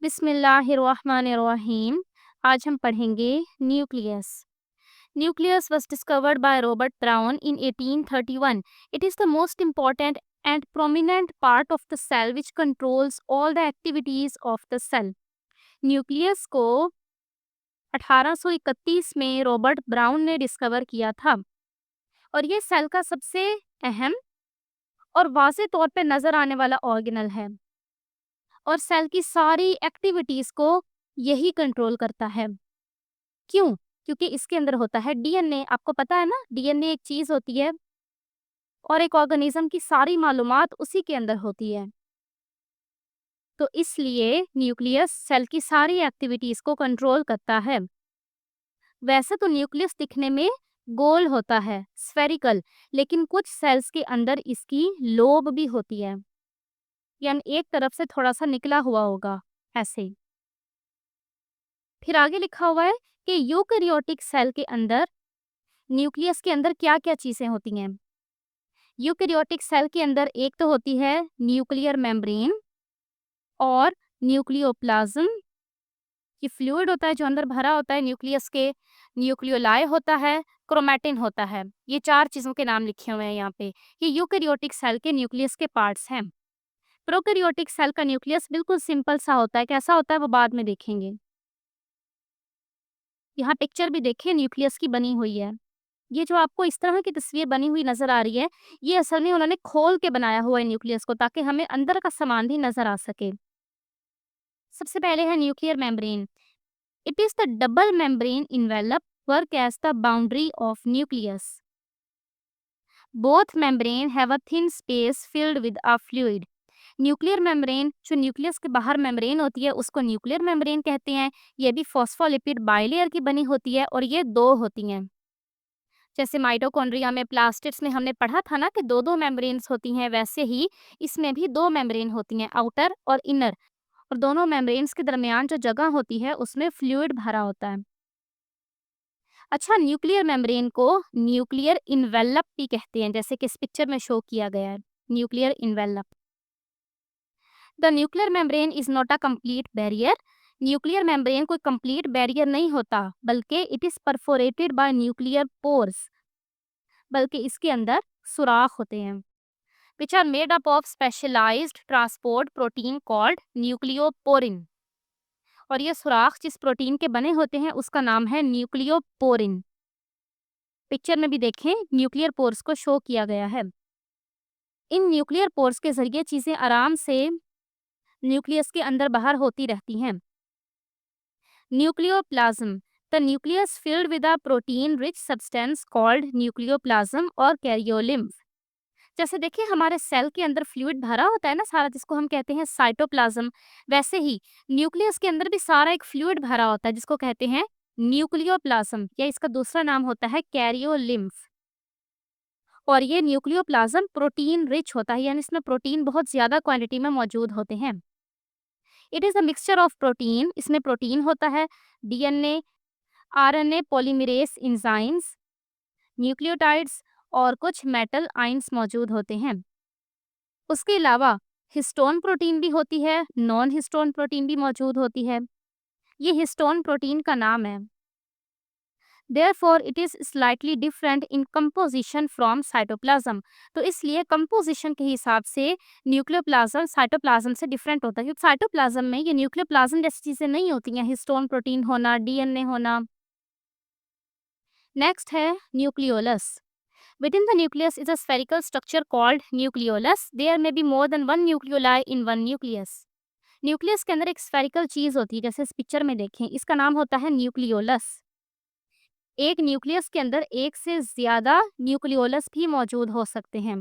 बिस्मिल्लाहिर्रहमानिर्रहीम। आज हम पढ़ेंगे nucleus. Nucleus was discovered by Robert Brown in 1831. It is the most important and prominent part of the cell which controls all the activities of the cell. Nucleus को 1831 में Robert brown ने discover किया था और ये cell का सबसे अहम और वाज़ेह तौर पे नज़र आने वाला ऑर्गेनल है और सेल की सारी एक्टिविटीज़ को यही कंट्रोल करता है। क्यों? क्योंकि इसके अंदर होता है डीएनए। आपको पता है ना, डीएनए एक चीज़ होती है और एक ऑर्गेनिज्म की सारी मालूमात उसी के अंदर होती है। तो इसलिए न्यूक्लियस सेल की सारी एक्टिविटीज़ को कंट्रोल करता है। वैसे तो न्यूक्लियस दिखने में गोल होता है, स्फेरिकल, लेकिन कुछ सेल्स के अंदर इसकी लोब भी होती है, यानी एक तरफ से थोड़ा सा निकला हुआ होगा ऐसे। फिर आगे लिखा हुआ है कि यूकेरियोटिक सेल के अंदर न्यूक्लियस के अंदर क्या क्या चीज़ें होती हैं। यूकेरियोटिक सेल के अंदर एक तो होती है न्यूक्लियर मेम्ब्रेन और न्यूक्लियोप्लाज्म। ये फ्लूइड होता है जो अंदर भरा होता है न्यूक्लियस के। न्यूक्लियोलाई होता है, क्रोमैटिन होता है। ये चार चीज़ों के नाम लिखे हुए हैं यहाँ पे। ये यूकेरियोटिक सेल के न्यूक्लियस के पार्ट्स हैं। प्रोकैरियोटिक सेल का न्यूक्लियस बिल्कुल सिंपल सा होता है। कैसा होता है वो बाद में देखेंगे। यहाँ पिक्चर भी देखिए न्यूक्लियस की बनी हुई है। ये जो आपको इस तरह की तस्वीर बनी हुई नज़र आ रही है, ये असल में उन्होंने खोल के बनाया हुआ है न्यूक्लियस को, ताकि हमें अंदर का सामान भी नज़र आ सके। सबसे पहले है nuclear membrane. It is the double membrane envelope work as the boundary of nucleus. Both membrane have a thin space filled with a fluid. Nuclear membrane, जो न्यूक्लियस के बाहर मेम्ब्रेन होती है, उसको न्यूक्लियर मेम्ब्रेन कहते हैं। ये भी फॉस्फोलिपिड बाइलेयर की बनी होती है और ये दो होती हैं। जैसे माइटोकॉन्ड्रिया में, प्लास्टिड्स में हमने पढ़ा था ना कि दो दो मेम्ब्रेन्स होती हैं, वैसे ही इसमें भी दो मेम्ब्रेन होती हैं, आउटर और इनर। और दोनों मेम्ब्रेन्स के दरमियान जो जगह होती है उसमें फ्लूइड भरा होता है। अच्छा, न्यूक्लियर मेम्ब्रेन को न्यूक्लियर इन्वेलप भी कहते हैं, जैसे कि इस पिक्चर में शो किया गया है, nuclear envelope. The nuclear membrane is not a complete barrier. Nuclear membrane कोई कंप्लीट बैरियर नहीं होता, बल्कि it is perforated bye nuclear pores, बल्कि इसके अंदर सुराख होते हैं, which are made up of specialized transport protein called nucleoporin। और ये सुराख जिस प्रोटीन के बने होते हैं उसका नाम है न्यूक्लियोपोरिन। पिक्चर में भी देखें, न्यूक्लियर पोर्स को शो किया गया है। इन न्यूक्लियर पोर्स के जरिए चीज़ें आराम से न्यूक्लियस के अंदर बाहर होती रहती हैं। Nucleoplasm, the nucleus filled with a protein rich substance called nucleoplasm और कैरियोलिम्फ। जैसे देखिए हमारे सेल के अंदर फ्लूइड भरा होता है ना सारा, जिसको हम कहते हैं साइटोप्लाज्म, वैसे ही न्यूक्लियस के अंदर भी सारा एक फ्लूइड भरा होता है जिसको कहते हैं न्यूक्लियोप्लाज्म, या इसका दूसरा नाम होता है कैरियोलिम्फ। और ये न्यूक्लियोप्लाज्म प्रोटीन रिच होता है, यानी इसमें प्रोटीन बहुत ज़्यादा क्वांटिटी में मौजूद होते हैं। It is a mixture of protein, इसमें प्रोटीन होता है, DNA, RNA polymerase enzymes, nucleotides और कुछ मेटल आयंस मौजूद होते हैं। उसके अलावा हिस्टोन प्रोटीन भी होती है, नॉन हिस्टोन प्रोटीन भी मौजूद होती है। ये हिस्टोन प्रोटीन का नाम है। Therefore it is slightly different in composition from cytoplasm. तो इसलिए कंपोजिशन के हिसाब से न्यूक्लियोप्लाज्म साइटोप्लाज्म से डिफरेंट होता है, क्योंकि साइटोप्लाज्म में ये न्यूक्लियोप्लाज्म जैसी चीज़ें नहीं होती हैं, हिस्टोन प्रोटीन होना, डीएनए होना। नेक्स्ट है nucleolus. Within the nucleus is a spherical structure called nucleolus. There may be more than one nucleoli in one nucleus. Nucleus के अंदर एक स्फेरिकल चीज होती है, जैसे इस पिक्चर में देखें, इसका नाम होता है न्यूक्लियोलस। एक न्यूक्लियस के अंदर एक से ज्यादा न्यूक्लियोलस भी मौजूद हो सकते हैं।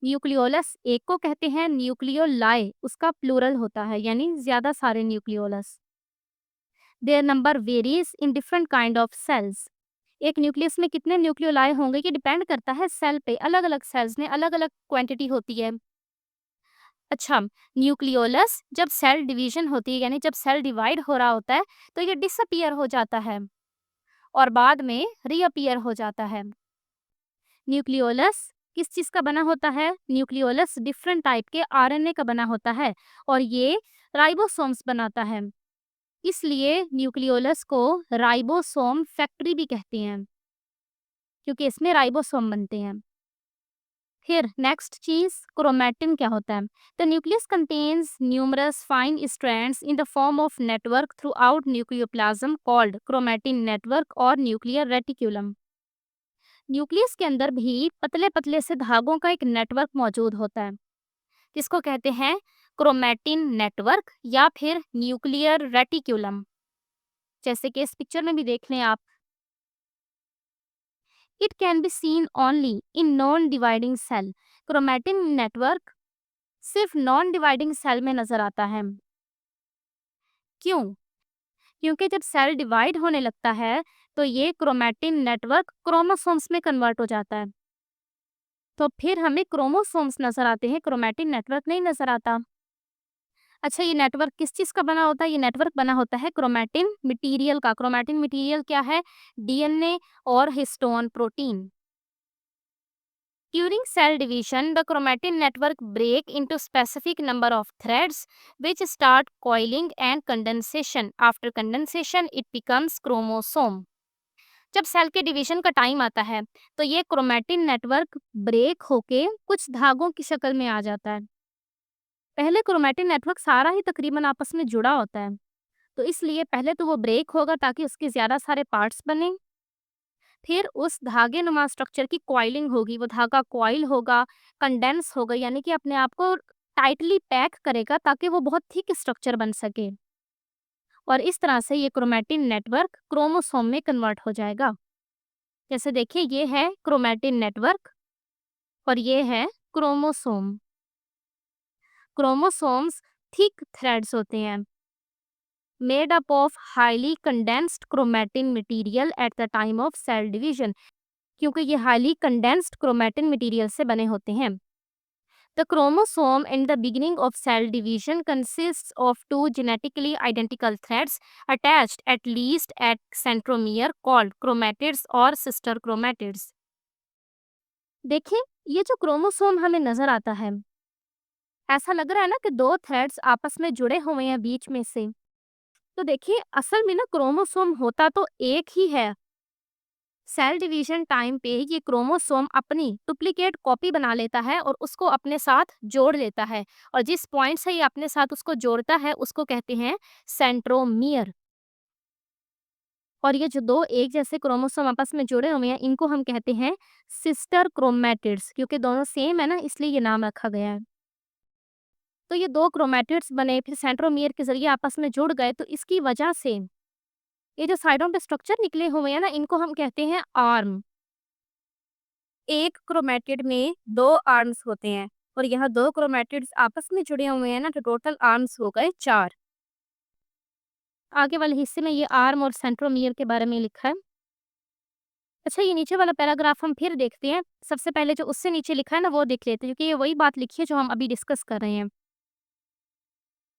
न्यूक्लियोलस एक को कहते हैं, न्यूक्लियोलाई उसका प्लूरल होता है, यानी ज्यादा सारे nucleolus. Their number varies in different kind of cells. एक न्यूक्लियस में कितने न्यूक्लियोलाई होंगे ये डिपेंड करता है सेल पे, अलग अलग सेल्स में अलग अलग क्वांटिटी होती है। अच्छा, न्यूक्लियोलस जब सेल डिवीजन होती है, यानी जब सेल डिवाइड हो रहा होता है, तो ये डिसअपीयर हो जाता है और बाद में रीअपीयर हो जाता है। न्यूक्लियोलस किस चीज़ का बना होता है? न्यूक्लियोलस डिफरेंट टाइप के आरएनए का बना होता है और ये राइबोसोम्स बनाता है। इसलिए न्यूक्लियोलस को राइबोसोम फैक्ट्री भी कहते हैं, क्योंकि इसमें राइबोसोम बनते हैं। फिर नेक्स्ट चीज क्रोमैटिन क्या होता है? The nucleus contains numerous fine strands in the form of network through out nucleoplasm called chromatin network और न्यूक्लियर रेटिक्यूलम। न्यूक्लियस के अंदर भी पतले पतले से धागों का एक नेटवर्क मौजूद होता है, जिसको कहते हैं क्रोमैटिन नेटवर्क या फिर न्यूक्लियर रेटिक्यूलम। जैसे कि इस पिक्चर में भी देख लें आप, it can be seen only in non dividing cell. Chromatin network सिर्फ नॉन डिवाइडिंग सेल में नजर आता है। क्यों? क्योंकि जब सेल डिवाइड होने लगता है तो ये क्रोमैटिन नेटवर्क क्रोमोसोम्स में कन्वर्ट हो जाता है, तो फिर हमें क्रोमोसोम्स नजर आते हैं, क्रोमैटिन नेटवर्क नहीं नजर आता। अच्छा, ये नेटवर्क किस चीज का बना होता है? ये नेटवर्क बना होता है क्रोमैटिन मटेरियल का। क्रोमैटिन मटेरियल क्या है? डीएनए और histone protein. During cell division, the chromatin network break into specific number of threads which start coiling and condensation. After condensation, it becomes chromosome. जब सेल के division का time आता है तो ये क्रोमैटिन नेटवर्क ब्रेक होके कुछ धागों की शक्ल में आ जाता है। पहले क्रोमैटिन नेटवर्क सारा ही तकरीबन आपस में जुड़ा होता है, तो इसलिए पहले तो वो ब्रेक होगा ताकि उसके ज़्यादा सारे पार्ट्स बने। फिर उस धागे नुमा स्ट्रक्चर की कॉइलिंग होगी, वो धागा कॉइल होगा, कंडेंस होगा, यानी कि अपने आप को टाइटली पैक करेगा ताकि वो बहुत थिक स्ट्रक्चर बन सके। और इस तरह से ये क्रोमैटिन नेटवर्क क्रोमोसोम में कन्वर्ट हो जाएगा। जैसे देखिए, ये है क्रोमैटिन नेटवर्क और ये है क्रोमोसोम। क्रोमोसोम्स थिक थ्रेड्स होते हैं made up of highly condensed chromatin material at the time of cell division, क्योंकि ये हाईली कंडेंस्ड क्रोमैटिन मटेरियल से बने होते हैं। The chromosome in the beginning of cell division consists of two genetically identical threads attached at least at centromere called chromatids और sister chromatids। देखिए, ये जो क्रोमोसोम हमें नजर आता है, ऐसा लग रहा है ना कि दो थ्रेड्स आपस में जुड़े हुए हैं बीच में से। तो देखिए, असल में ना क्रोमोसोम होता तो एक ही है। सेल डिवीजन टाइम पे ये क्रोमोसोम अपनी डुप्लीकेट कॉपी बना लेता है और उसको अपने साथ जोड़ लेता है, और जिस पॉइंट से ये अपने साथ उसको जोड़ता है उसको कहते हैं सेंट्रोमियर। और ये जो दो एक जैसे क्रोमोसोम आपस में जुड़े हुए हैं, इनको हम कहते हैं सिस्टर क्रोमैटिड्स। क्योंकि दोनों सेम है ना, इसलिए ये नाम रखा गया है। तो ये दो क्रोमैटिड्स बने, फिर सेंट्रोमियर के जरिए आपस में जुड़ गए, तो इसकी वजह से ये जो साइडों पे स्ट्रक्चर निकले हुए हैं ना, इनको हम कहते हैं आर्म। एक क्रोमैटिड में दो आर्म्स होते हैं और यहाँ दो क्रोमैटिड्स आपस में जुड़े हुए हैं ना, तो टोटल आर्म्स हो गए 4। आगे वाले हिस्से में ये आर्म और सेंट्रोमियर के बारे में लिखा है। अच्छा, ये नीचे वाला पैराग्राफ हम फिर देखते हैं। सबसे पहले जो उससे नीचे लिखा है ना, वो देख लेते हैं, क्योंकि ये वही बात लिखी है जो हम अभी डिस्कस कर रहे हैं।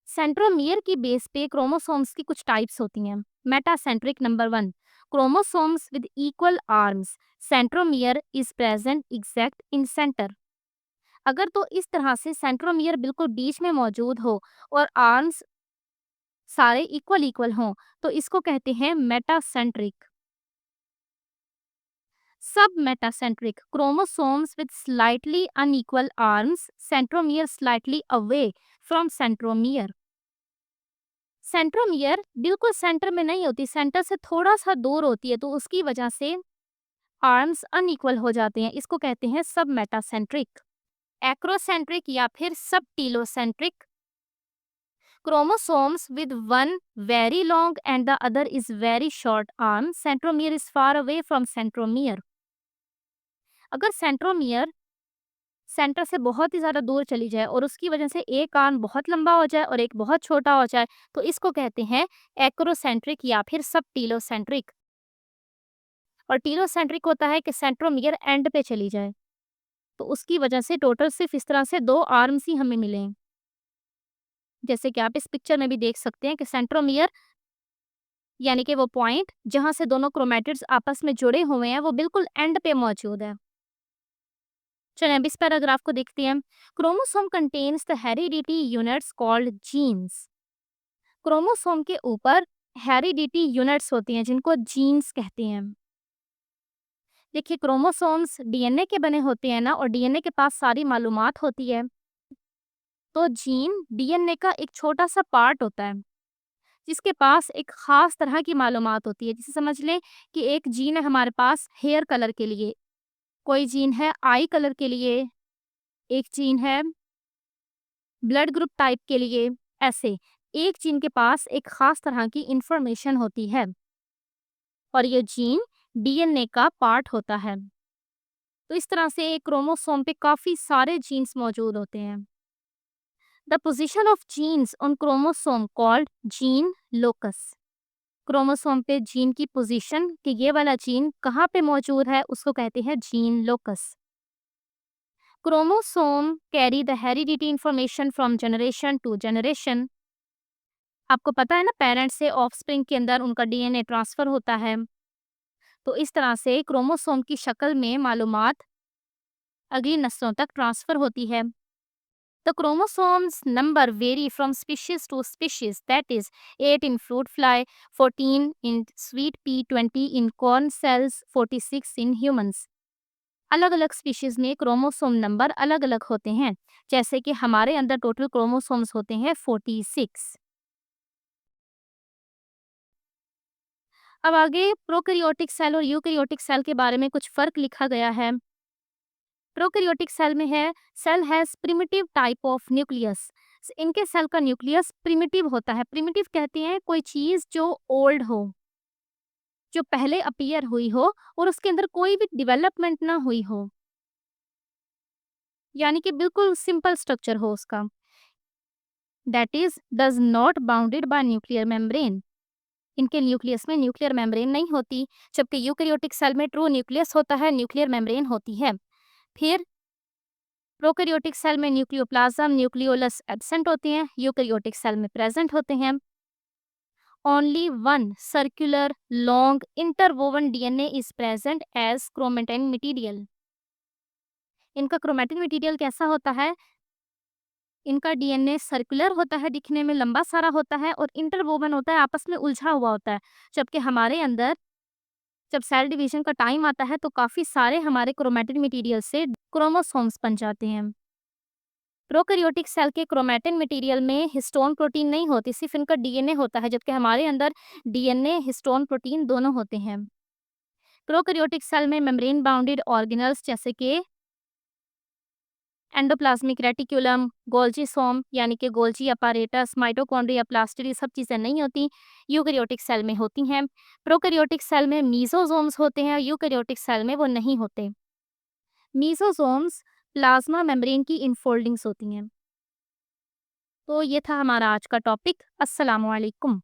सेंट्रोमियर की बेस पे क्रोमोसोम्स की कुछ टाइप्स होती हैं। Metacentric number 1, chromosomes with equal arms. Centromere is present exact in centre. अगर तो इस तरह से सेंट्रोमियर बिल्कुल बीच में मौजूद हो और आर्म्स सारे इक्वल इक्वल हों, तो इसको कहते हैं मेटासेंट्रिक। सब metacentric, chromosomes with slightly unequal arms, centromere slightly away from centromere. Centromere बिल्कुल सेंटर में नहीं होती, सेंटर से थोड़ा सा दूर होती है, तो उसकी वजह से आर्म्स अनइक्वल हो जाते हैं। इसको कहते हैं सब मेटासेंट्रिक। एक्रोसेंट्रिक या फिर सब telocentric, chromosomes with one very long and the other is very short arm, centromere is far away from centromere। अगर सेंट्रोमियर सेंटर से बहुत ही ज़्यादा दूर चली जाए और उसकी वजह से एक आर्म बहुत लंबा हो जाए और एक बहुत छोटा हो जाए, तो इसको कहते हैं एक्रोसेंट्रिक या फिर सब टीलोसेंट्रिक। और टीलोसेंट्रिक होता है कि सेंट्रोमियर एंड पे चली जाए, तो उसकी वजह से टोटल सिर्फ इस तरह से दो आर्म्स ही हमें मिले। जैसे कि आप इस पिक्चर में भी देख सकते हैं कि सेंट्रोमियर यानी कि वो पॉइंट जहां से दोनों क्रोमैटिड्स आपस में जुड़े हुए हैं, वो बिल्कुल एंड पे मौजूद है। चलिए अब इस पैराग्राफ को देखते हैं। Chromosome contains the heredity units called jeans. Chromosome के ऊपर हेरिडिटी यूनिट्स होती हैं जिनको जीन्स कहते हैं। देखिए क्रोमोसोम्स डीएनए के बने होते हैं ना, और डीएनए के पास सारी मालूमात होती है। तो जीन डीएनए का एक छोटा सा पार्ट होता है जिसके पास एक खास तरह की मालूमात होती है। जैसे समझ लें कि एक जीन है हमारे पास हेयर कलर के लिए, कोई जीन है आई कलर के लिए, एक जीन है ब्लड ग्रुप टाइप के लिए। ऐसे एक जीन के पास एक खास तरह की इंफॉर्मेशन होती है और ये जीन डीएनए का पार्ट होता है। तो इस तरह से एक क्रोमोसोम पे काफी सारे जीन्स मौजूद होते हैं। The position of genes on chromosome called gene locus. Chromosome पे जीन की पोजीशन कि ये वाला जीन कहाँ पे मौजूद है उसको कहते हैं gene locus. Chromosome carry the heredity information from generation to generation. आपको पता है ना, पेरेंट्स से ऑफस्प्रिंग के अंदर उनका डीएनए ट्रांसफर होता है। तो इस तरह से क्रोमोसोम की शक्ल में मालूमात अगली नस्लों तक ट्रांसफर होती है। The chromosomes number vary from species to species, that is 8 in fruit fly, 14 in sweet pea, 20 in corn cells, 46 in humans. अलग अलग स्पीशीज में क्रोमोसोम नंबर अलग अलग होते हैं। जैसे कि हमारे अंदर टोटल क्रोमोसोम्स होते हैं 46। अब आगे प्रोकैरियोटिक सेल और यूकैरियोटिक सेल के बारे में कुछ फर्क लिखा गया है। प्रोकैरियोटिक सेल में है cell has primitive type of nucleus. इनके सेल का न्यूक्लियस प्रिमिटिव होता है। प्रिमिटिव कहते हैं कोई चीज जो ओल्ड हो, जो पहले अपीयर हुई हो और उसके अंदर कोई भी डेवलपमेंट ना हुई हो, यानी कि बिल्कुल सिंपल स्ट्रक्चर हो उसका। That is does not bounded by nuclear membrane. इनके न्यूक्लियस में न्यूक्लियर मेम्ब्रेन नहीं होती, जबकि यूकैरियोटिक सेल में ट्रू न्यूक्लियस होता है, न्यूक्लियर मेम्ब्रेन होती है। फिर प्रोकैरियोटिक सेल में न्यूक्लियोप्लाज्म न्यूक्लियोलस एब्सेंट होते हैं, यूकैरियोटिक सेल में प्रेजेंट होते हैं। Only one circular long interwoven DNA is present as chromatin material. इनका क्रोमेटिन मटेरियल कैसा होता है? इनका डीएनए सर्कुलर होता है, दिखने में लंबा सारा होता है और इंटरवोवन होता है, आपस में उलझा हुआ होता है। जबकि हमारे अंदर जब सेल डिवीजन का टाइम आता है तो काफी सारे हमारे क्रोमेटिन मटेरियल से क्रोमोसोम्स बन जाते हैं। प्रोकैरियोटिक सेल के क्रोमेटिन मटेरियल में हिस्टोन प्रोटीन नहीं होती, सिर्फ इनका डीएनए होता है, जबकि हमारे अंदर डीएनए हिस्टोन प्रोटीन दोनों होते हैं। प्रोकैरियोटिक सेल में मेम्ब्रेन बाउंडेड ऑर्गेनल्स जैसे कि एंडोप्लाज्मिक रेटिकुलम, गोल्जी सोम यानी कि गोल्जी अपैरेटस, माइटोकॉन्ड्रिया, प्लास्टिड, ये सब चीज़ें नहीं होती, यूकैरियोटिक सेल में होती हैं। प्रोकैरियोटिक सेल में मीजोसोम्स होते हैं, यूकैरियोटिक सेल में वो नहीं होते। मीजोसोम्स प्लाज्मा मेम्ब्रेन की इनफोल्डिंग्स होती हैं। तो ये था हमारा आज का टॉपिक। अस्सलाम वालेकुम।